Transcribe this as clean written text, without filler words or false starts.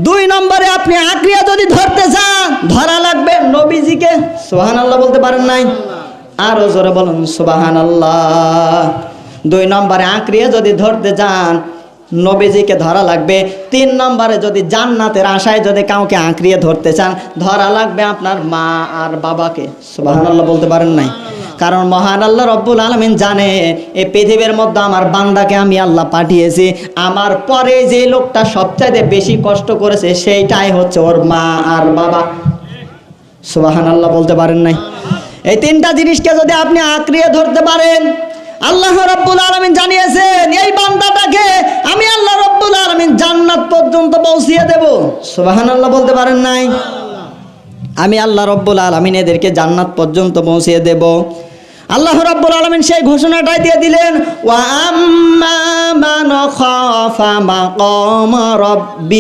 দুই নম্বরে আপনি আঁকড়িয়ে যদি ধরতে চান, ধরা লাগবে নবীজিকে। সুবহানাল্লাহ বলতে পারেন নাই? আরো জোরে বলুন সুবহানাল্লাহ। দুই নম্বরে আঁকড়িয়ে যদি ধরতে যান, নবীজিকে ধরা লাগবে। তিন নম্বরে যদি জান্নাতের আশায় যদি কাউকে আঁকড়িয়ে ধরতে চান, ধরা লাগবে আপনার মা আর বাবাকে। সুবহানাল্লাহ বলতে পারেন নাই? কারণ মহান আল্লাহ রব্বুল আলামিন জানে এই পৃথিবীর মধ্যে আমার বান্দাকে আমি আল্লাহ পাঠিয়েছি, আমার পরে যে লোকটা সবচাইতে বেশি কষ্ট করেছে সেইটাই হচ্ছে ওর মা আর বাবা। সুবহানাল্লাহ বলতে পারেন নাই? এই তিনটা জিনিসকে যদি আপনি আঁকড়িয়ে ধরতে পারেন, আল্লাহ রাব্বুল আলামিন জানিয়েছেন এই বান্দাটাকে আমি আল্লাহ রাব্বুল আলামিন জান্নাত পর্যন্ত পৌঁছিয়ে দেব। সুবহানাল্লাহ বলতে পারেন নাই? আমি আল্লাহ রাব্বুল আলামিন এদেরকে জান্নাত পর্যন্ত পৌঁছিয়ে দেব। আল্লাহ রাব্বুল আলামিন সেই ঘোষণাটাই দিয়ে দিলেন, ওয়া আম্মা মান খাফা মাকাম রাব্বি